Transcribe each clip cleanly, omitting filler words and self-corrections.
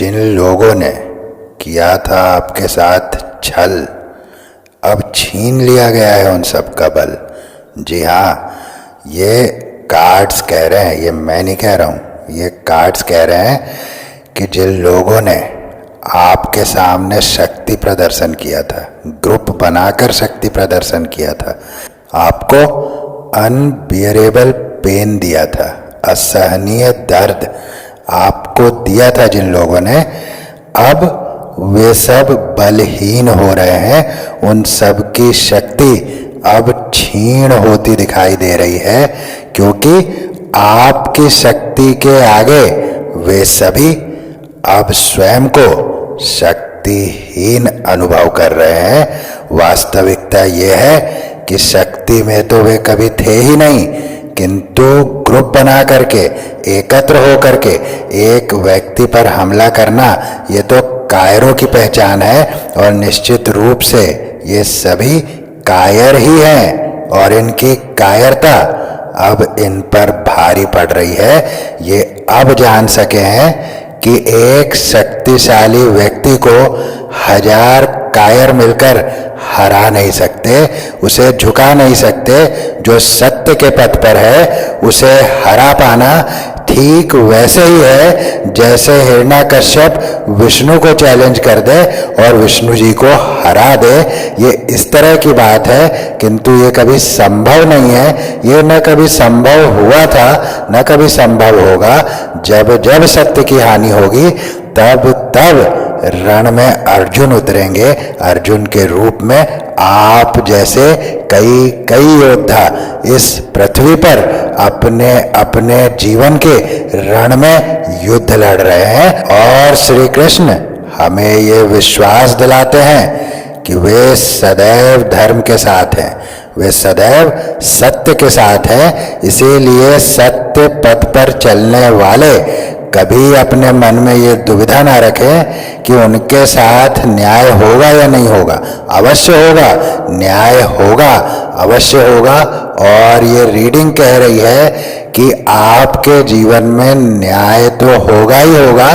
जिन लोगों ने किया था आपके साथ छल, अब छीन लिया गया है उन सब का बल। जी हाँ, ये कार्ड्स कह रहे हैं, ये मैं नहीं कह रहा हूँ, ये कार्ड्स कह रहे हैं कि जिन लोगों ने आपके सामने शक्ति प्रदर्शन किया था, ग्रुप बनाकर शक्ति प्रदर्शन किया था, आपको अनबियरेबल पेन दिया था, असहनीय दर्द आपको दिया था जिन लोगों ने, अब वे सब बलहीन हो रहे हैं। उन सब की शक्ति अब क्षीण होती दिखाई दे रही है, क्योंकि आपकी शक्ति के आगे वे सभी अब स्वयं को शक्तिहीन अनुभव कर रहे हैं। वास्तविकता ये है कि शक्ति में तो वे कभी थे ही नहीं, किंतु ग्रुप बना करके, एकत्र हो करके एक व्यक्ति पर हमला करना, ये तो कायरों की पहचान है। और निश्चित रूप से ये सभी कायर ही हैं और इनकी कायरता अब इन पर भारी पड़ रही है। ये अब जान सके हैं कि एक शक्तिशाली व्यक्ति को 1000 कायर मिलकर हरा नहीं सकते, उसे झुका नहीं सकते। जो सत्य के पथ पर है उसे हरा पाना ठीक वैसे ही है जैसे हिरण्यकश्यप विष्णु को चैलेंज कर दे और विष्णु जी को हरा दे। ये इस तरह की बात है, किंतु ये कभी संभव नहीं है। ये न कभी संभव हुआ था, न कभी संभव होगा। जब जब सत्य की हानि होगी तब तब रण में अर्जुन उतरेंगे। अर्जुन के रूप में आप जैसे कई कई योद्धा इस पृथ्वी पर अपने अपने जीवन के रण में युद्ध लड़ रहे हैं। और श्री कृष्ण हमें ये विश्वास दिलाते हैं कि वे सदैव धर्म के साथ हैं, वे सदैव सत्य के साथ हैं। इसीलिए सत्य पथ पर चलने वाले कभी अपने मन में ये दुविधा ना रखें कि उनके साथ न्याय होगा या नहीं होगा। अवश्य होगा, न्याय होगा, अवश्य होगा। और ये रीडिंग कह रही है कि आपके जीवन में न्याय तो होगा ही होगा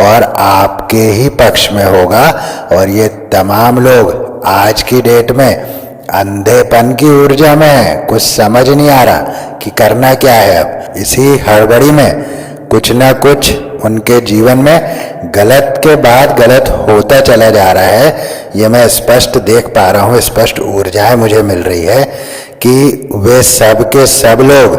और आपके ही पक्ष में होगा। और ये तमाम लोग आज की डेट में अंधेपन की ऊर्जा में है, कुछ समझ नहीं आ रहा कि करना क्या है। अब इसी हड़बड़ी में कुछ ना कुछ उनके जीवन में गलत के बाद गलत होता चला जा रहा है। ये मैं स्पष्ट देख पा रहा हूँ, स्पष्ट ऊर्जाएं मुझे मिल रही है कि वे सब के सब लोग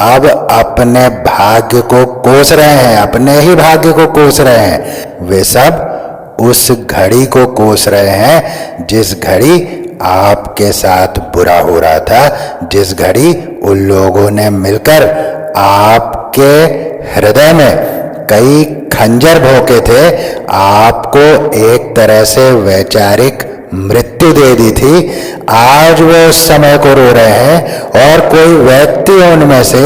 अब अपने भाग्य को कोस रहे हैं, अपने ही भाग्य को कोस रहे हैं। वे सब उस घड़ी को कोस रहे हैं जिस घड़ी आपके साथ बुरा हो रहा था, जिस घड़ी उन लोगों ने मिलकर आपके हृदय में कई खंजर भोंके थे, आपको एक तरह से वैचारिक मृत्यु दे दी थी। आज वो उस समय को रो रहे हैं और कोई व्यक्ति उनमें से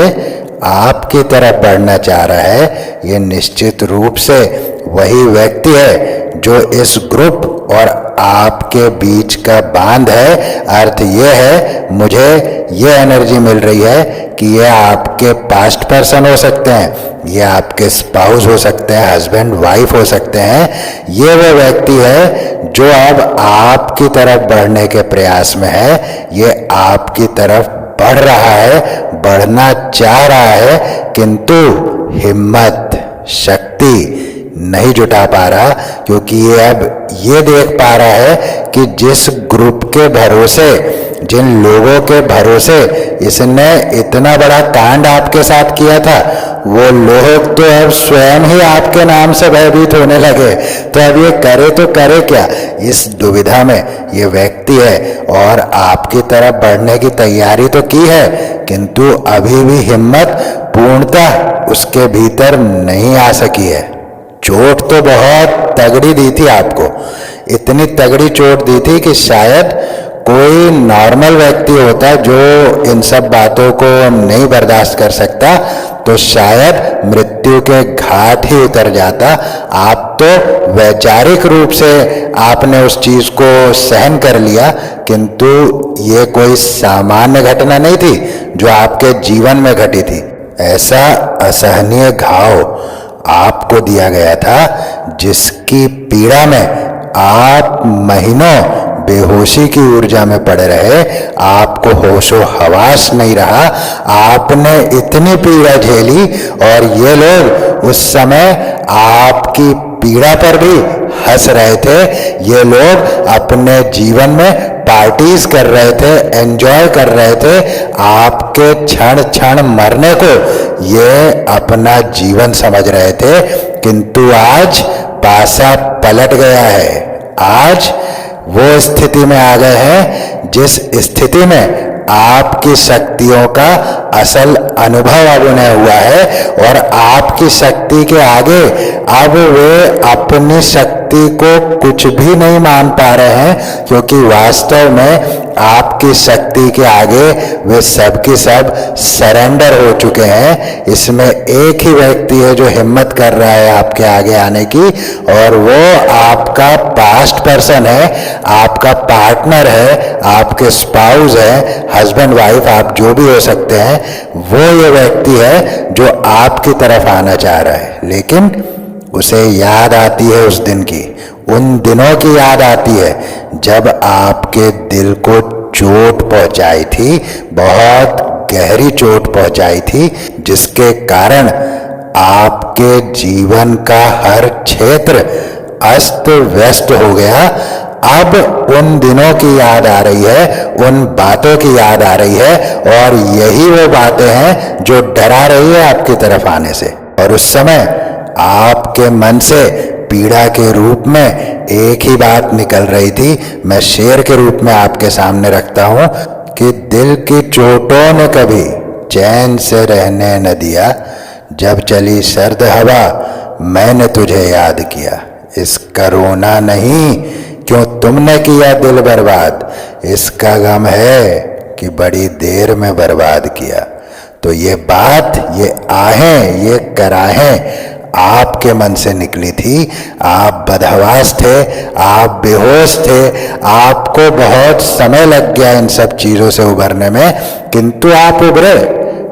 आपकी तरफ बढ़ना चाह रहा है। ये निश्चित रूप से वही व्यक्ति है जो इस ग्रुप और आपके बीच का बांध है। अर्थ ये है, मुझे ये एनर्जी मिल रही है कि ये आपके पास्ट पर्सन हो सकते हैं, ये आपके स्पाउस हो सकते हैं, हस्बैंड वाइफ हो सकते हैं। ये वो व्यक्ति है जो अब आपकी तरफ बढ़ने के प्रयास में है। ये आपकी तरफ बढ़ रहा है, बढ़ना चाह रहा है, किंतु हिम्मत, शक्ति नहीं जुटा पा रहा, क्योंकि ये अब ये देख पा रहा है कि जिस ग्रुप के भरोसे, जिन लोगों के भरोसे इसने इतना बड़ा कांड आपके साथ किया था, वो लोग तो अब स्वयं ही आपके नाम से भयभीत होने लगे। तो अब ये करे तो करे क्या। इस दुविधा में ये व्यक्ति है और आपकी तरफ बढ़ने की तैयारी तो की है, किंतु अभी भी हिम्मत पूर्णतः उसके भीतर नहीं आ सकी है। चोट तो बहुत तगड़ी दी थी आपको, इतनी तगड़ी चोट दी थी कि शायद कोई नॉर्मल व्यक्ति होता जो इन सब बातों को नहीं बर्दाश्त कर सकता तो शायद मृत्यु के घाट ही उतर जाता। आप तो वैचारिक रूप से आपने उस चीज को सहन कर लिया, किंतु ये कोई सामान्य घटना नहीं थी जो आपके जीवन में घटी थी। ऐसा असहनीय घाव आपको दिया गया था, जिसकी पीड़ा में आप महीनों बेहोशी की ऊर्जा में पड़े रहे, आपको होशो हवास नहीं रहा, आपने इतनी पीड़ा झेली और ये लोग उस समय आपकी पीड़ा पर भी हंस रहे थे। ये लोग अपने जीवन में पार्टीज कर रहे थे, एंजॉय कर रहे थे, आपके क्षण क्षण मरने को ये अपना जीवन समझ रहे थे। किंतु आज पासा पलट गया है। आज वो स्थिति में आ गए हैं जिस स्थिति में आपकी शक्तियों का असल अनुभव अब उन्हें हुआ है और आपकी शक्ति के आगे अब वे अपनी शक्ति को कुछ भी नहीं मान पा रहे हैं, क्योंकि वास्तव में आपकी शक्ति के आगे वे सब की सब सरेंडर हो चुके हैं। इसमें एक ही व्यक्ति है जो हिम्मत कर रहा है आपके आगे आने की, और वो आपका पास्ट पर्सन है, आपका पार्टनर है, आपके स्पाउस है, हस्बैंड वाइफ आप जो भी हो सकते हैं। वो ये व्यक्ति है जो आपकी तरफ आना चाह रहा है, लेकिन उसे याद आती है उस दिन की, उन दिनों की याद आती है जब आपके दिल को चोट पहुंचाई थी, बहुत गहरी चोट पहुंचाई थी, जिसके कारण आपके जीवन का हर क्षेत्र अस्त व्यस्त हो गया। अब उन दिनों की याद आ रही है, उन बातों की याद आ रही है, और यही वो बातें हैं जो डरा रही है आपकी तरफ आने से। और उस समय आपके मन से पीड़ा के रूप में एक ही बात निकल रही थी, मैं शेर के रूप में आपके सामने रखता हूं कि दिल की चोटों ने कभी चैन से रहने न दिया, जब चली सर्द हवा मैंने तुझे याद किया। इसका रोना नहीं क्यों तुमने किया दिल बर्बाद, इसका गम है कि बड़ी देर में बर्बाद किया। तो ये बात, ये आहें, ये कराहें आपके मन से निकली थी। आप बदहवास थे, आप बेहोश थे, आपको बहुत समय लग गया इन सब चीजों से उभरने में, किंतु आप उभरे,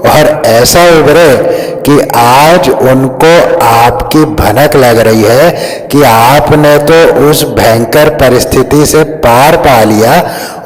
और ऐसा उभरे कि आज उनको आपकी भनक लग रही है कि आपने तो उस भयंकर परिस्थिति से पार पा लिया।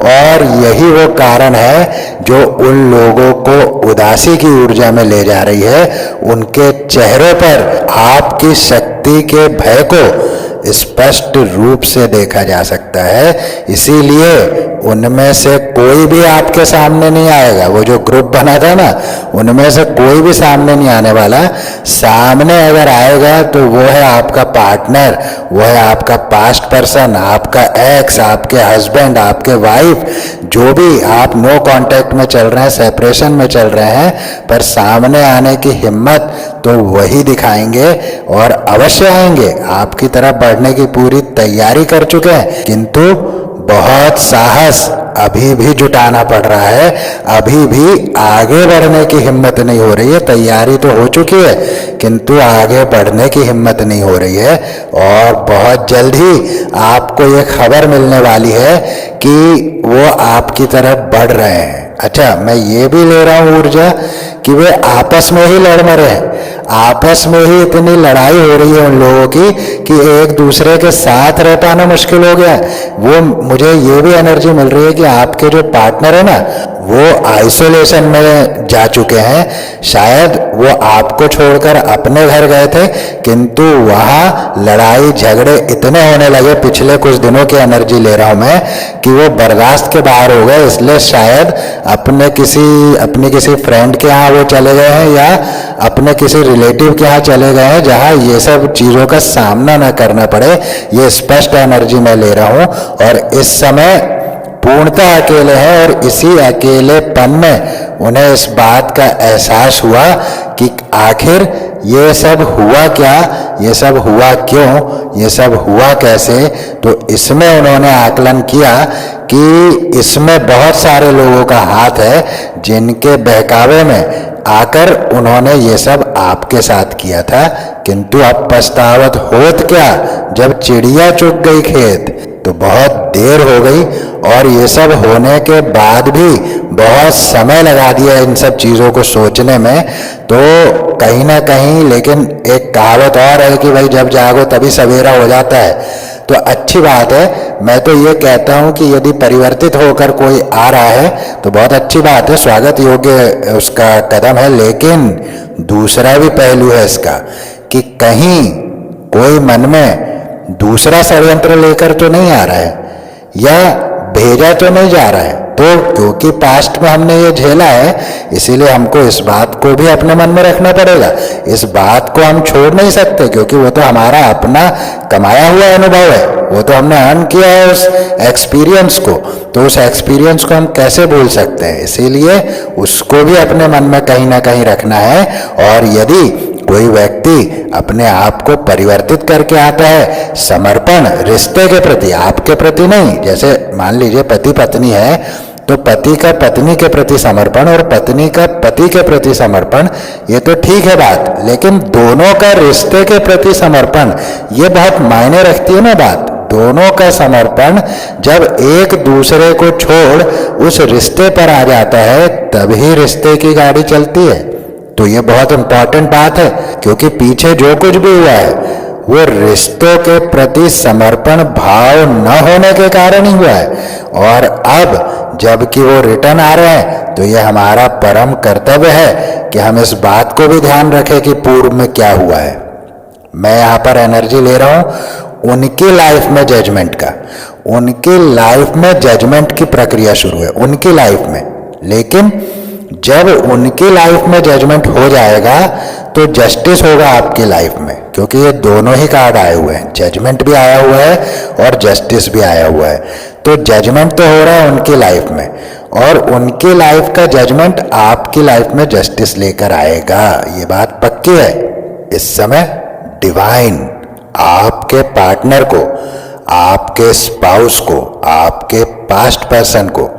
और यही वो कारण है जो उन लोगों को उदासी की ऊर्जा में ले जा रही है। उनके चेहरे पर आपकी शक्ति के भय को स्पष्ट रूप से देखा जा सकता है। इसीलिए उनमें से कोई भी आपके सामने नहीं आएगा। वो जो ग्रुप बना था ना, उनमें से कोई भी सामने नहीं आने वाला। सामने अगर आएगा तो वो है आपका पार्टनर, वो है आपका पास्ट पर्सन, आपका एक्स, आपके हस्बैंड, आपके वाइफ, जो भी आप नो कांटेक्ट में चल रहे हैं, सेपरेशन में चल रहे हैं, पर सामने आने की हिम्मत तो वही दिखाएंगे और अवश्य आएंगे। आपकी तरफ बढ़ने की पूरी तैयारी कर चुके हैं, किंतु बहुत साहस अभी भी जुटाना पड़ रहा है, अभी भी आगे बढ़ने की हिम्मत नहीं हो रही है। तैयारी तो हो चुकी है, किंतु आगे बढ़ने की हिम्मत नहीं हो रही है। और बहुत जल्द ही आपको ये खबर मिलने वाली है कि वो आपकी तरफ बढ़ रहे हैं। अच्छा, मैं ये भी ले रहा हूँ ऊर्जा कि वे आपस में ही लड़ मरे हैं, आपस में ही इतनी लड़ाई हो रही है उन लोगों की कि एक दूसरे के साथ रह पाना मुश्किल हो गया। वो मुझे ये भी एनर्जी मिल रही है कि आपके जो पार्टनर है ना, वो आइसोलेशन में जा चुके हैं। शायद वो आपको छोड़कर अपने घर गए थे, किंतु वहाँ लड़ाई झगड़े इतने होने लगे, पिछले कुछ दिनों की एनर्जी ले रहा हूँ मैं, कि वो बर्दाश्त के बाहर हो गए। इसलिए शायद अपने किसी फ्रेंड के यहाँ वो चले गए हैं, या अपने किसी रिलेटिव के यहाँ चले गए हैं जहाँ ये सब चीज़ों का सामना ना करना पड़े। ये स्पष्ट एनर्जी मैं ले रहा हूँ। और इस समय पूर्णतः अकेले हैं, और इसी अकेलेपन में उन्हें इस बात का एहसास हुआ कि आखिर ये सब हुआ क्या, ये सब हुआ क्यों, ये सब हुआ कैसे। तो इसमें उन्होंने आकलन किया कि इसमें बहुत सारे लोगों का हाथ है, जिनके बहकावे में आकर उन्होंने ये सब आपके साथ किया था। किंतु अब पछतावत होत क्या, जब चिड़िया चुग गई खेत। तो बहुत देर हो गई, और ये सब होने के बाद भी बहुत समय लगा दिया इन सब चीज़ों को सोचने में। तो कहीं ना कहीं, लेकिन एक कहावत और है कि भाई जब जागो तभी सवेरा हो जाता है, तो अच्छी बात है। मैं तो ये कहता हूं कि यदि परिवर्तित होकर कोई आ रहा है तो बहुत अच्छी बात है, स्वागत योग्य उसका कदम है। लेकिन दूसरा भी पहलू है इसका कि कहीं कोई मन में दूसरा षड्यंत्र लेकर तो नहीं आ रहा है या भेजा तो नहीं जा रहा है। तो क्योंकि पास्ट में हमने ये झेला है, इसीलिए हमको इस बात को भी अपने मन में रखना पड़ेगा। इस बात को हम छोड़ नहीं सकते, क्योंकि वो तो हमारा अपना कमाया हुआ अनुभव है, वो तो हमने अर्न किया है उस एक्सपीरियंस को। तो उस एक्सपीरियंस को हम कैसे भूल सकते हैं? इसीलिए उसको भी अपने मन में कहीं ना कहीं रखना है। और यदि कोई व्यक्ति अपने आप को परिवर्तित करके आता है समर्पण रिश्ते के प्रति, आपके प्रति नहीं, जैसे मान लीजिए पति पत्नी है तो पति का पत्नी के प्रति समर्पण और पत्नी का पति के प्रति समर्पण, ये तो ठीक है बात, लेकिन दोनों का रिश्ते के प्रति समर्पण ये बहुत मायने रखती है ना बात। दोनों का समर्पण जब एक दूसरे को छोड़ उस रिश्ते पर आ जाता है तभी रिश्ते की गाड़ी चलती है। तो ये बहुत इंपॉर्टेंट बात है, क्योंकि पीछे जो कुछ भी हुआ है वो रिश्तों के प्रति समर्पण भाव न होने के कारण ही हुआ है। और अब जबकि वो रिटर्न आ रहे हैं तो ये हमारा परम कर्तव्य है कि हम इस बात को भी ध्यान रखें कि पूर्व में क्या हुआ है। मैं यहाँ पर एनर्जी ले रहा हूँ उनकी लाइफ में जजमेंट का, उनकी लाइफ में जजमेंट की प्रक्रिया शुरू है उनकी लाइफ में। लेकिन जब उनकी लाइफ में जजमेंट हो जाएगा तो जस्टिस होगा आपकी लाइफ में, क्योंकि ये दोनों ही कार्ड आए हुए हैं, जजमेंट भी आया हुआ है और जस्टिस भी आया हुआ है। तो जजमेंट तो हो रहा है उनकी लाइफ में, और उनकी लाइफ का जजमेंट आपकी लाइफ में जस्टिस लेकर आएगा, ये बात पक्की है। इस समय डिवाइन आपके पार्टनर को, आपके स्पाउस को, आपके पास्ट पर्सन को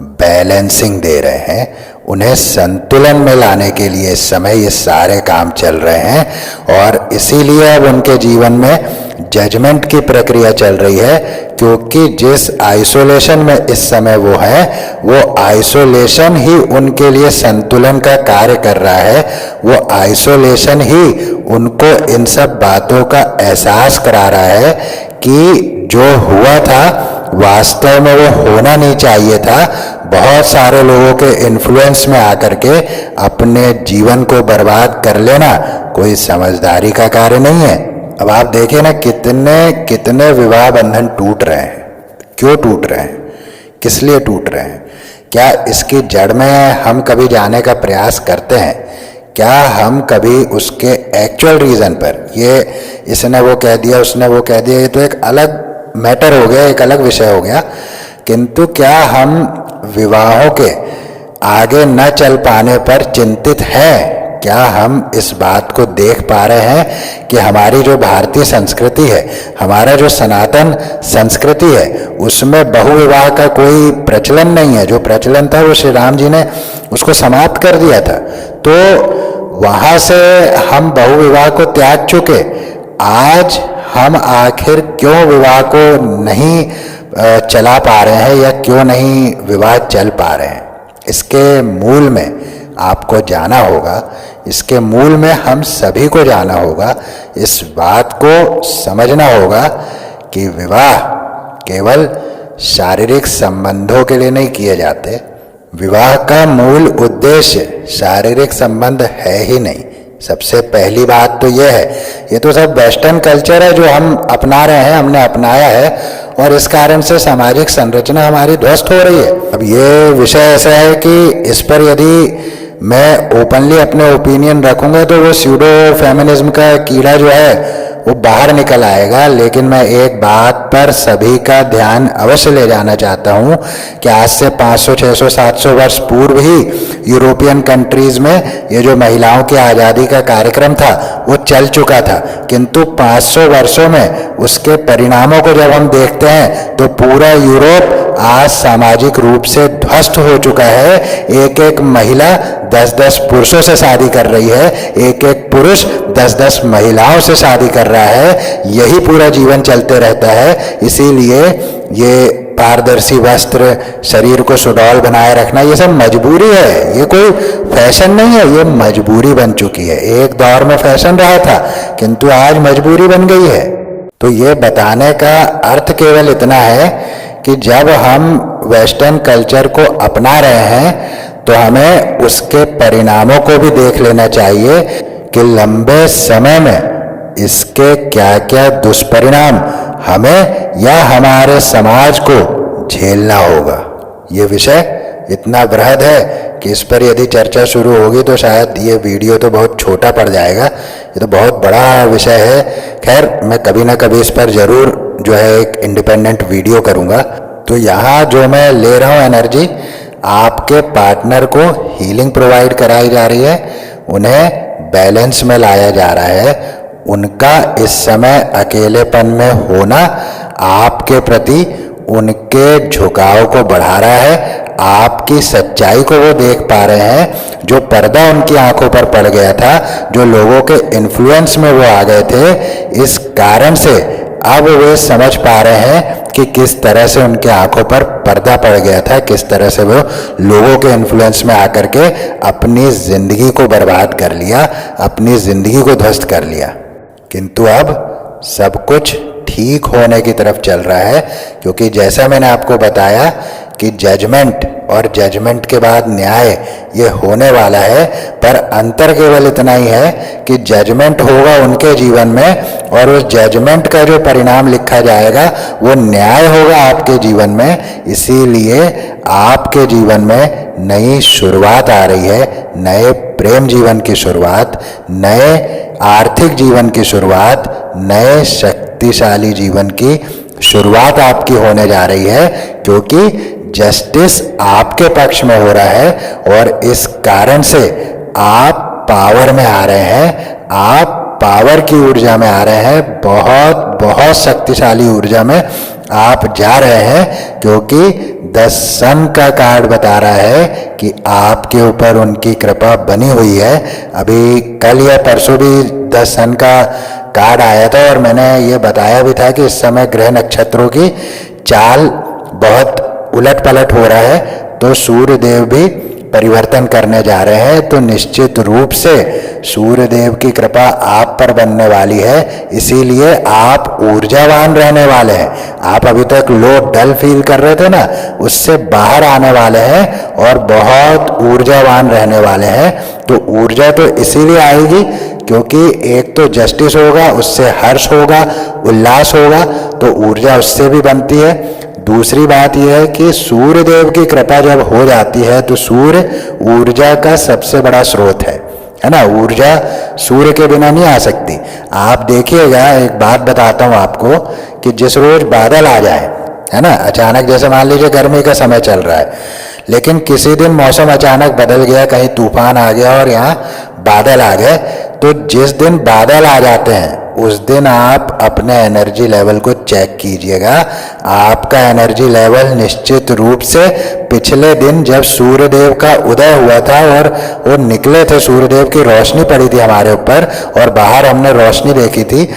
बैलेंसिंग दे रहे हैं, उन्हें संतुलन में लाने के लिए इस समय ये सारे काम चल रहे हैं। और इसीलिए अब उनके जीवन में जजमेंट की प्रक्रिया चल रही है, क्योंकि जिस आइसोलेशन में इस समय वो है वो आइसोलेशन ही उनके लिए संतुलन का कार्य कर रहा है। वो आइसोलेशन ही उनको इन सब बातों का एहसास करा रहा है कि जो हुआ था वास्तव में वो होना नहीं चाहिए था। बहुत सारे लोगों के इन्फ्लुएंस में आकर के अपने जीवन को बर्बाद कर लेना कोई समझदारी का कार्य नहीं है। अब आप देखिए ना कितने कितने विवाह बंधन टूट रहे हैं। क्यों टूट रहे हैं? किस लिए टूट रहे हैं? क्या इसकी जड़ में हम कभी जाने का प्रयास करते हैं? क्या हम कभी उसके एक्चुअल रीजन पर, ये इसने वो कह दिया उसने वो कह दिया, ये तो एक अलग मैटर हो गया, एक अलग विषय हो गया, किंतु क्या हम विवाहों के आगे न चल पाने पर चिंतित हैं? क्या हम इस बात को देख पा रहे हैं कि हमारी जो भारतीय संस्कृति है, हमारा जो सनातन संस्कृति है, उसमें बहुविवाह का कोई प्रचलन नहीं है। जो प्रचलन था वो श्री राम जी ने उसको समाप्त कर दिया था। तो वहाँ से हम बहुविवाह को त्याग चुके। आज हम आखिर क्यों विवाह को नहीं चला पा रहे हैं या क्यों नहीं विवाह चल पा रहे हैं? इसके मूल में आपको जाना होगा, इसके मूल में हम सभी को जाना होगा। इस बात को समझना होगा कि विवाह केवल शारीरिक संबंधों के लिए नहीं किए जाते। विवाह का मूल उद्देश्य शारीरिक संबंध है ही नहीं। सबसे पहली बात तो यह है, ये तो सब वेस्टर्न कल्चर है जो हम अपना रहे हैं, हमने अपनाया है, और इस कारण से सामाजिक संरचना हमारी ध्वस्त हो रही है। अब ये विषय ऐसा है कि इस पर यदि मैं ओपनली अपने ओपिनियन रखूंगा तो वो स्यूडो फेमिनिज्म का कीड़ा जो है वो बाहर निकल आएगा। लेकिन मैं एक बात पर सभी का ध्यान अवश्य ले जाना चाहता हूँ कि आज से 500, 600, 700 वर्ष पूर्व ही यूरोपियन कंट्रीज में ये जो महिलाओं की आज़ादी का कार्यक्रम था वो चल चुका था, किंतु 500 वर्षों में उसके परिणामों को जब हम देखते हैं तो पूरा यूरोप आज सामाजिक रूप से ध्वस्त हो चुका है। एक एक महिला 10-10 पुरुषों से शादी कर रही है, एक एक पुरुष 10-10 महिलाओं से शादी कर रहा है। यही पूरा जीवन चलते रहता है। इसीलिए ये पारदर्शी वस्त्र, शरीर को सुडौल बनाए रखना, ये सब मजबूरी है, ये कोई फैशन नहीं है, ये मजबूरी बन चुकी है। एक दौर में फैशन रहा था किंतु आज मजबूरी बन गई है। तो ये बताने का अर्थ केवल इतना है कि जब हम वेस्टर्न कल्चर को अपना रहे हैं तो हमें उसके परिणामों को भी देख लेना चाहिए कि लंबे समय में इसके क्या क्या दुष्परिणाम हमें या हमारे समाज को झेलना होगा। ये विषय इतना बृहद है कि इस पर यदि चर्चा शुरू होगी तो शायद ये वीडियो तो बहुत छोटा पड़ जाएगा। ये तो बहुत बड़ा विषय है। खैर, मैं कभी ना कभी इस पर जरूर जो है एक इंडिपेंडेंट वीडियो करूँगा। तो यहाँ जो मैं ले रहा हूँ एनर्जी, आपके पार्टनर को हीलिंग प्रोवाइड कराई जा रही है, उन्हें बैलेंस में लाया जा रहा है। उनका इस समय अकेलेपन में होना आपके प्रति उनके झुकाव को बढ़ा रहा है। आपकी सच्चाई को वो देख पा रहे हैं। जो पर्दा उनकी आंखों पर पड़ गया था, जो लोगों के इन्फ्लुएंस में वो आ गए थे, इस कारण से अब वे समझ पा रहे हैं कि किस तरह से उनके आंखों पर पर्दा पड़ गया था, किस तरह से वो लोगों के इन्फ्लुएंस में आकर के अपनी जिंदगी को बर्बाद कर लिया, अपनी जिंदगी को ध्वस्त कर लिया। किंतु अब सब कुछ ठीक होने की तरफ चल रहा है, क्योंकि जैसा मैंने आपको बताया कि जजमेंट और जजमेंट के बाद न्याय ये होने वाला है। पर अंतर केवल इतना ही है कि जजमेंट होगा उनके जीवन में और उस जजमेंट का जो परिणाम लिखा जाएगा वो न्याय होगा आपके जीवन में। इसीलिए आपके जीवन में नई शुरुआत आ रही है, नए प्रेम जीवन की शुरुआत, नए आर्थिक जीवन की शुरुआत, नए शक्तिशाली जीवन की शुरुआत आपकी होने जा रही है, क्योंकि जस्टिस आपके पक्ष में हो रहा है और इस कारण से आप पावर में आ रहे हैं, आप पावर की ऊर्जा में आ रहे हैं, बहुत बहुत शक्तिशाली ऊर्जा में आप जा रहे हैं। क्योंकि द सन का कार्ड बता रहा है कि आपके ऊपर उनकी कृपा बनी हुई है। अभी कल या परसों भी द सन का कार्ड आया था और मैंने ये बताया भी था कि इस समय ग्रह नक्षत्रों की चाल बहुत उलट पलट हो रहा है, तो सूर्य देव भी परिवर्तन करने जा रहे हैं। तो निश्चित रूप से सूर्य देव की कृपा आप पर बनने वाली है, इसीलिए आप ऊर्जावान रहने वाले हैं। आप अभी तक लो डल फील कर रहे थे ना, उससे बाहर आने वाले हैं और बहुत ऊर्जावान रहने वाले हैं। तो ऊर्जा तो इसीलिए आएगी क्योंकि एक तो जस्टिस होगा, उससे हर्ष होगा, उल्लास होगा, तो ऊर्जा उससे भी बनती है। दूसरी बात यह है कि सूर्य देव की कृपा जब हो जाती है तो सूर्य ऊर्जा का सबसे बड़ा स्रोत है ना। ऊर्जा सूर्य के बिना नहीं आ सकती। आप देखिएगा, एक बात बताता हूँ आपको कि जिस रोज बादल आ जाए, है ना, अचानक, जैसे मान लीजिए गर्मी का समय चल रहा है, लेकिन किसी दिन मौसम अचानक बदल गया, कहीं तूफान आ गया और यहाँ बादल आ गए, तो जिस दिन बादल आ जाते हैं उस दिन आप अपने एनर्जी लेवल को चेक कीजिएगा। आपका एनर्जी लेवल निश्चित रूप से पिछले दिन जब सूर्यदेव का उदय हुआ था और वो निकले थे, सूर्यदेव की रोशनी पड़ी थी हमारे ऊपर और बाहर हमने रोशनी देखी थी,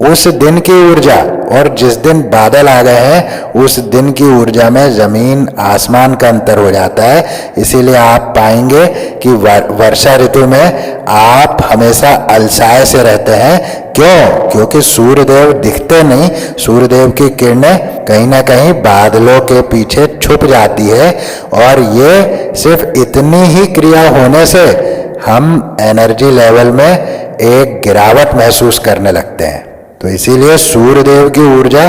उस दिन की ऊर्जा और जिस दिन बादल आ गए हैं उस दिन की ऊर्जा में जमीन आसमान का अंतर हो जाता है। इसीलिए आप पाएंगे कि वर्षा ऋतु में आप हमेशा अलसाए से रहते हैं। क्यों? क्योंकि सूर्यदेव दिखते नहीं, सूर्यदेव की किरणें कहीं ना कहीं बादलों के पीछे छुप जाती है और ये सिर्फ इतनी ही क्रिया होने से हम एनर्जी लेवल में एक गिरावट महसूस करने लगते हैं। तो इसीलिए सूर्यदेव की ऊर्जा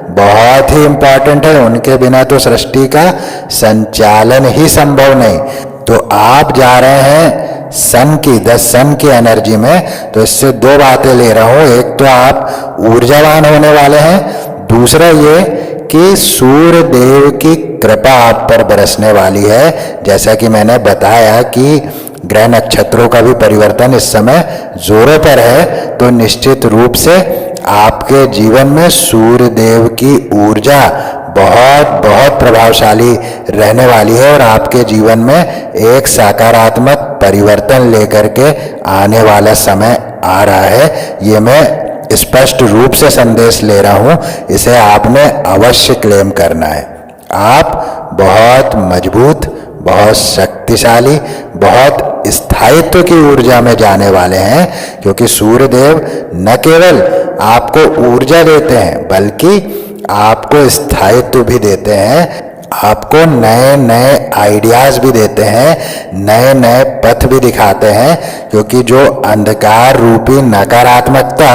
बहुत ही इंपॉर्टेंट है, उनके बिना तो सृष्टि का संचालन ही संभव नहीं। तो आप जा रहे हैं सन की, द सन की एनर्जी में, तो इससे दो बातें ले रहा हूं। एक तो आप ऊर्जावान होने वाले हैं, दूसरा ये कि सूर्य देव की कृपा आप पर बरसने वाली है। जैसा कि मैंने बताया कि ग्रह नक्षत्रों का भी परिवर्तन इस समय जोरों पर है, तो निश्चित रूप से आपके जीवन में सूर्य देव की ऊर्जा बहुत बहुत प्रभावशाली रहने वाली है और आपके जीवन में एक सकारात्मक परिवर्तन लेकर के आने वाला समय आ रहा है। ये मैं स्पष्ट रूप से संदेश ले रहा हूं, इसे आपने अवश्य क्लेम करना है। आप बहुत मजबूत, बहुत शक्तिशाली, बहुत स्थायित्व की ऊर्जा में जाने वाले हैं, क्योंकि सूर्यदेव न केवल आपको ऊर्जा देते हैं बल्कि आपको स्थायित्व भी देते हैं, आपको नए नए आइडियाज भी देते हैं, नए नए पथ भी दिखाते हैं, क्योंकि जो अंधकार रूपी नकारात्मकता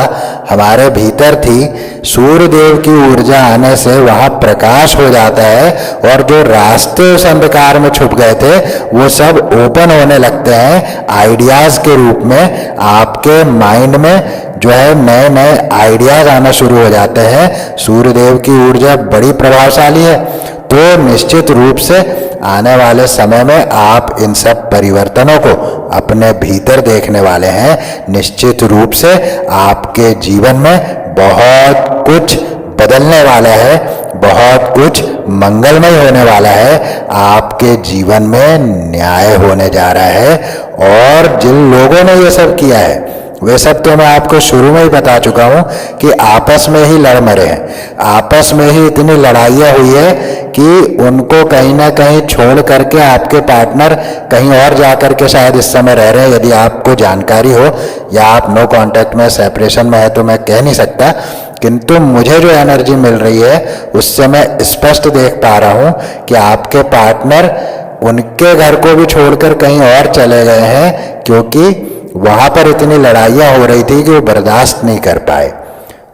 हमारे भीतर थी, सूर्यदेव की ऊर्जा आने से वहाँ प्रकाश हो जाता है और जो रास्ते उस अंधकार में छुप गए थे वो सब ओपन होने लगते हैं आइडियाज के रूप में। आपके माइंड में जो है नए नए आइडियाज आना शुरू हो जाते हैं। सूर्यदेव की ऊर्जा बड़ी प्रभावशाली है, तो निश्चित रूप से आने वाले समय में आप इन सब परिवर्तनों को अपने भीतर देखने वाले हैं। निश्चित रूप से आपके जीवन में बहुत कुछ बदलने वाला है, बहुत कुछ मंगलमय होने वाला है, आपके जीवन में न्याय होने जा रहा है। और जिन लोगों ने ये सब किया है वे सब तो मैं आपको शुरू में ही बता चुका हूं कि आपस में ही लड़ मरे हैं, आपस में ही इतनी लड़ाइयाँ हुई है कि उनको कहीं ना कहीं छोड़ करके आपके पार्टनर कहीं और जा करके शायद इस समय रह रहे हैं। यदि आपको जानकारी हो या आप नो कांटेक्ट में, सेपरेशन में है तो मैं कह नहीं सकता, किंतु मुझे जो एनर्जी मिल रही है उससे मैं स्पष्ट देख पा रहा हूं कि आपके पार्टनर उनके घर को भी छोड़कर कहीं और चले गए हैं, क्योंकि वहां पर इतनी लड़ाइयाँ हो रही थी कि वो बर्दाश्त नहीं कर पाए।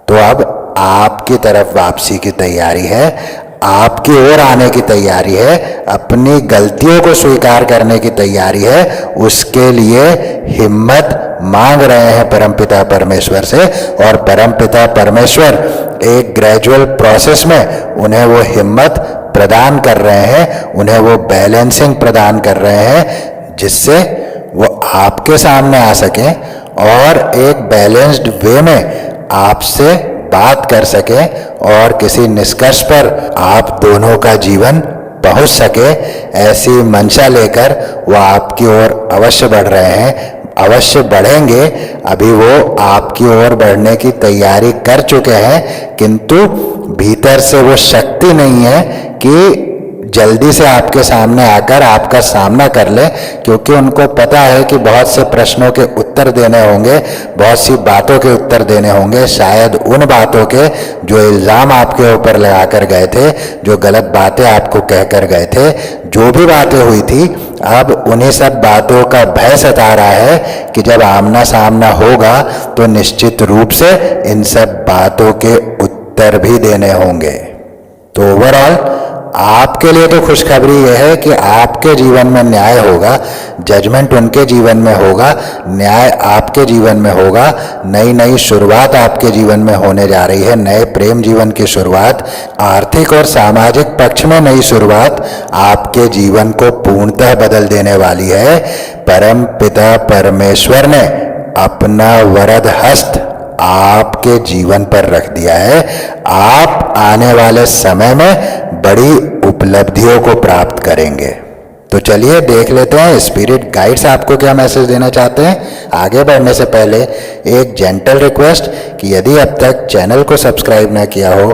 तो अब आपकी तरफ वापसी की तैयारी है, आपकी ओर आने की तैयारी है, अपनी गलतियों को स्वीकार करने की तैयारी है। उसके लिए हिम्मत मांग रहे हैं परमपिता परमेश्वर से, और परमपिता परमेश्वर एक ग्रेजुअल प्रोसेस में उन्हें वो हिम्मत प्रदान कर रहे हैं, उन्हें वो बैलेंसिंग प्रदान कर रहे हैं, जिससे वो आपके सामने आ सकें और एक बैलेंस्ड वे में आपसे बात कर सके और किसी निष्कर्ष पर आप दोनों का जीवन पहुंच सके। ऐसी मंशा लेकर वो आपकी ओर अवश्य बढ़ रहे हैं, अवश्य बढ़ेंगे। अभी वो आपकी ओर बढ़ने की तैयारी कर चुके हैं, किंतु भीतर से वो शक्ति नहीं है कि जल्दी से आपके सामने आकर आपका सामना कर ले, क्योंकि उनको पता है कि बहुत से प्रश्नों के उत्तर देने होंगे, बहुत सी बातों के उत्तर देने होंगे, शायद उन बातों के जो इल्ज़ाम आपके ऊपर लगा कर गए थे, जो गलत बातें आपको कह कर गए थे, जो भी बातें हुई थी, अब उन्हीं सब बातों का भय सता रहा है कि जब आमना सामना होगा तो निश्चित रूप से इन सब बातों के उत्तर भी देने होंगे। तो ओवरऑल आपके लिए तो खुशखबरी यह है कि आपके जीवन में न्याय होगा, जजमेंट उनके जीवन में होगा, न्याय आपके जीवन में होगा, नई नई शुरुआत आपके जीवन में होने जा रही है, नए प्रेम जीवन की शुरुआत, आर्थिक और सामाजिक पक्ष में नई शुरुआत आपके जीवन को पूर्णतः बदल देने वाली है। परम पिता परमेश्वर ने अपना वरद हस्त आपके जीवन पर रख दिया है। आप आने वाले समय में बड़ी उपलब्धियों को प्राप्त करेंगे। तो चलिए देख लेते हैं स्पिरिट गाइड्स आपको क्या मैसेज देना चाहते हैं। आगे बढ़ने से पहले एक जेंटल रिक्वेस्ट कि यदि अब तक चैनल को सब्सक्राइब ना किया हो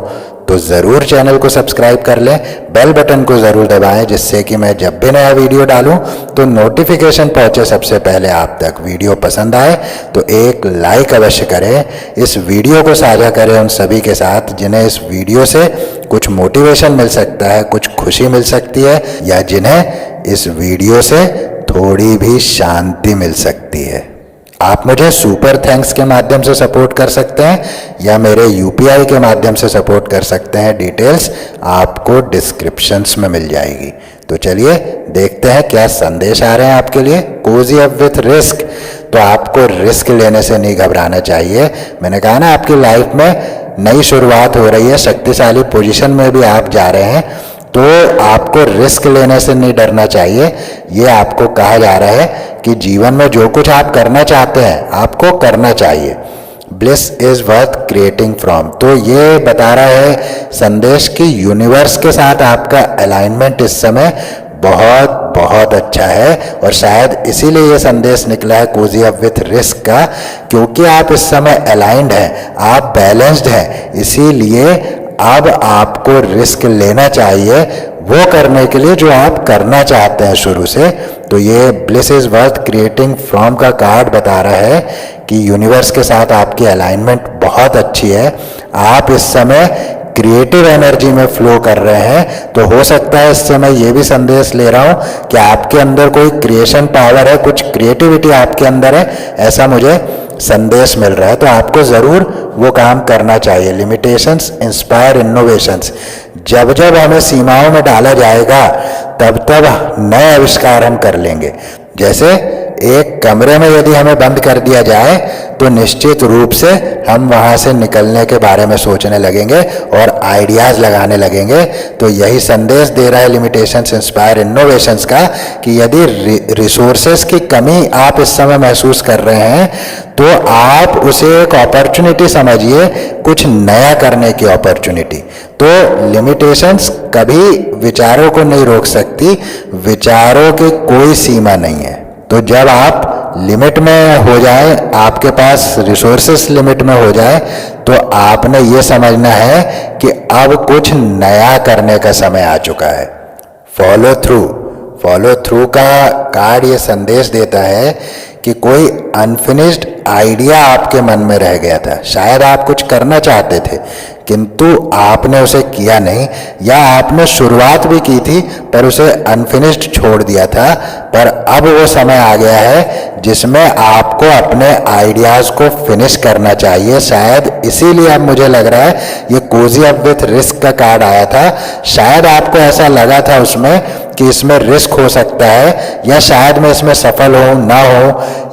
तो ज़रूर चैनल को सब्सक्राइब कर लें, बेल बटन को ज़रूर दबाएं, जिससे कि मैं जब भी नया वीडियो डालूं तो नोटिफिकेशन पहुंचे सबसे पहले आप तक। वीडियो पसंद आए तो एक लाइक अवश्य करें, इस वीडियो को साझा करें उन सभी के साथ जिन्हें इस वीडियो से कुछ मोटिवेशन मिल सकता है, कुछ खुशी मिल सकती है, या जिन्हें इस वीडियो से थोड़ी भी शांति मिल सकती है। आप मुझे सुपर थैंक्स के माध्यम से सपोर्ट कर सकते हैं या मेरे यूपीआई के माध्यम से सपोर्ट कर सकते हैं। डिटेल्स आपको डिस्क्रिप्शंस में मिल जाएगी। तो चलिए देखते हैं क्या संदेश आ रहे हैं आपके लिए। कोजी अप विथ रिस्क, तो आपको रिस्क लेने से नहीं घबराना चाहिए। मैंने कहा ना, आपकी लाइफ में नई शुरुआत हो रही है, शक्तिशाली पोजीशन में भी आप जा रहे हैं, तो आपको रिस्क लेने से नहीं डरना चाहिए। ये आपको कहा जा रहा है कि जीवन में जो कुछ आप करना चाहते हैं आपको करना चाहिए। Bliss is worth creating from, तो ये बता रहा है संदेश कि यूनिवर्स के साथ आपका अलाइनमेंट इस समय बहुत बहुत अच्छा है, और शायद इसीलिए ये संदेश निकला है कोजी अप विथ रिस्क का, क्योंकि आप इस समय अलाइंड हैं, आप बैलेंस्ड हैं, इसीलिए अब आपको रिस्क लेना चाहिए। वो करने के लिए जो आप करना चाहते हैं शुरू से। तो ये bliss is worth creating from का कार्ड बता रहा है कि यूनिवर्स के साथ आपकी अलाइनमेंट बहुत अच्छी है, आप इस समय क्रिएटिव एनर्जी में फ्लो कर रहे हैं। तो हो सकता है इससे मैं ये भी संदेश ले रहा हूँ कि आपके अंदर कोई क्रिएशन पावर है, कुछ क्रिएटिविटी आपके अंदर है, ऐसा मुझे संदेश मिल रहा है। तो आपको ज़रूर वो काम करना चाहिए। Limitations inspire innovations. जब जब हमें सीमाओं में डाला जाएगा तब तब नए आविष्कार हम कर लेंगे। जैसे एक कमरे में यदि हमें बंद कर दिया जाए तो निश्चित रूप से हम वहाँ से निकलने के बारे में सोचने लगेंगे और आइडियाज़ लगाने लगेंगे। तो यही संदेश दे रहा है लिमिटेशंस इंस्पायर इनोवेशंस का कि यदि रिसोर्सेस की कमी आप इस समय महसूस कर रहे हैं तो आप उसे एक अपॉर्चुनिटी समझिए, कुछ नया करने की अपॉर्चुनिटी। तो लिमिटेशंस कभी विचारों को नहीं रोक सकती, विचारों की कोई सीमा नहीं है। तो जब आप लिमिट में हो जाए, आपके पास रिसोर्सेस लिमिट में हो जाए, तो आपने ये समझना है कि अब कुछ नया करने का समय आ चुका है। फॉलो थ्रू का कार्ड ये संदेश देता है कि कोई अनफिनिश्ड आइडिया आपके मन में रह गया था। शायद आप कुछ करना चाहते थे किंतु आपने उसे किया नहीं, या आपने शुरुआत भी की थी पर उसे अनफिनिश्ड छोड़ दिया था। पर अब वो समय आ गया है जिसमें आपको अपने आइडियाज़ को फिनिश करना चाहिए। शायद इसीलिए अब मुझे लग रहा है ये कोजी अप विथ रिस्क का कार्ड आया था। शायद आपको ऐसा लगा था उसमें कि इसमें रिस्क हो सकता है, या शायद मैं इसमें सफल हो ना हो,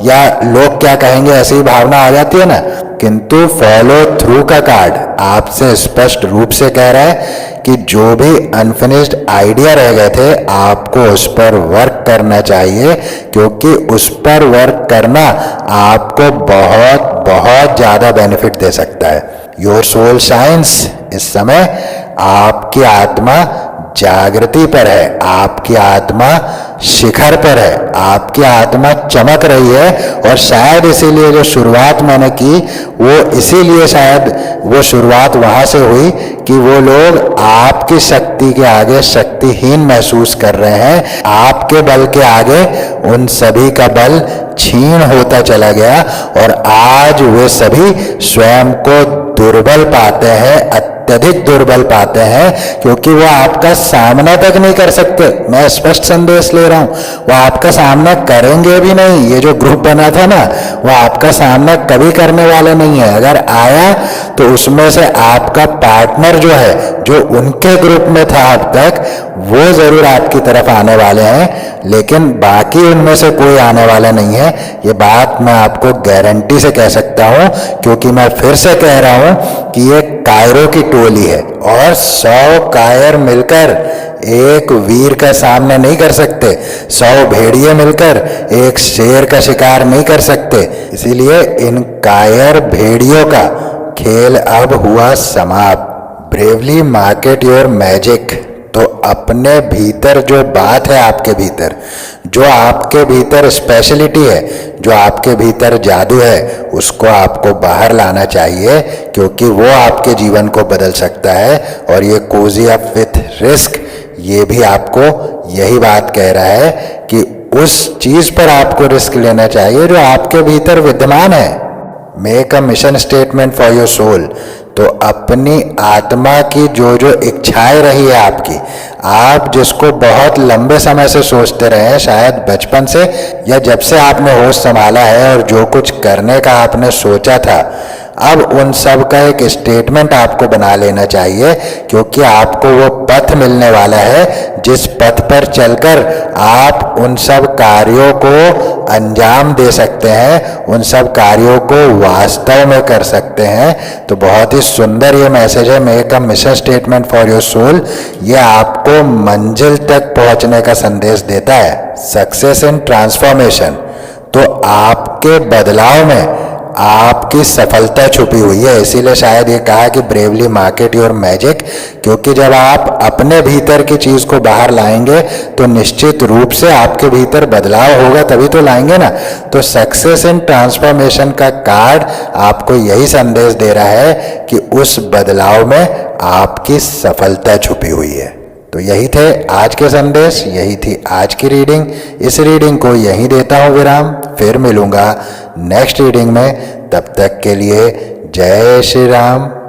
या लोग क्या कहेंगे, ऐसी भावना आ जाती है ना। किंतु फॉलो थ्रू का कार्ड आपसे स्पष्ट रूप से कह रहा है कि जो भी अनफिनिश्ड आइडिया रह गए थे आपको उस पर वर्क करना चाहिए, क्योंकि उस पर वर्क करना आपको बहुत बहुत ज़्यादा बेनिफिट दे सकता है। Your soul shines. इस समय आपकी आत्मा जागृति पर है, आपकी आत्मा शिखर पर है, आपकी आत्मा चमक रही है। और शायद इसीलिए जो शुरुआत मैंने की वो इसीलिए शायद वो शुरुआत वहाँ से हुई कि वो लोग आपकी शक्ति के आगे शक्तिहीन महसूस कर रहे हैं। आपके बल के आगे उन सभी का बल क्षीण होता चला गया और आज वे सभी स्वयं को दुर्बल पाते हैं, अत्यधिक दुर्बल पाते हैं, क्योंकि वो आपका सामना तक नहीं कर सकते। मैं स्पष्ट संदेश ले रहा हूँ, वो आपका सामना करेंगे भी नहीं। ये जो ग्रुप बना था ना, वो आपका सामना कभी करने वाला नहीं है। अगर आया तो उसमें से आपका पार्टनर जो है, जो उनके ग्रुप में था अब तक, वो जरूर आपकी तरफ आने वाले हैं, लेकिन बाकी उनमें से कोई आने वाला नहीं है। ये बात मैं आपको गारंटी से कह सकता हूँ, क्योंकि मैं फिर से कह रहा हूँ कि ये कायरों की टोली है और 100 कायर मिलकर एक वीर का सामना नहीं कर सकते। 100 भेड़िए मिलकर एक शेर का शिकार नहीं कर सकते। इसीलिए इन कायर भेड़ियों का खेल अब हुआ समाप्त। Bravely market your magic. तो अपने भीतर जो बात है, आपके भीतर जो आपके भीतर स्पेशलिटी है, जो आपके भीतर जादू है, उसको आपको बाहर लाना चाहिए, क्योंकि वो आपके जीवन को बदल सकता है। और ये कोजी अप विथ रिस्क ये भी आपको यही बात कह रहा है कि उस चीज पर आपको रिस्क लेना चाहिए जो आपके भीतर विद्यमान है। Make a mission statement for your soul. तो अपनी आत्मा की जो जो इच्छाएं रही है आपकी, आप जिसको बहुत लंबे समय से सोचते रहे हैं, शायद बचपन से या जब से आपने होश संभाला है, और जो कुछ करने का आपने सोचा था, अब उन सब का एक स्टेटमेंट आपको बना लेना चाहिए, क्योंकि आपको वो पथ मिलने वाला है जिस पथ पर चलकर आप उन सब कार्यों को अंजाम दे सकते हैं, उन सब कार्यों को वास्तव में कर सकते हैं। तो बहुत ही सुंदर ये मैसेज है, make a mission statement for your soul. ये आपको मंजिल तक पहुंचने का संदेश देता है। Success in transformation. तो आपके बदलाव में आपकी सफलता छुपी हुई है। इसीलिए शायद ये कहा कि ब्रेवली मार्केट योर मैजिक, क्योंकि जब आप अपने भीतर की चीज को बाहर लाएंगे तो निश्चित रूप से आपके भीतर बदलाव होगा, तभी तो लाएंगे ना। तो सक्सेस इन ट्रांसफॉर्मेशन का कार्ड आपको यही संदेश दे रहा है कि उस बदलाव में आपकी सफलता छुपी हुई है। तो यही थे आज के संदेश, यही थी आज की रीडिंग। इस रीडिंग को यहीं देता हूँ विराम, फिर मिलूंगा नेक्स्ट रीडिंग में। तब तक के लिए जय श्री राम।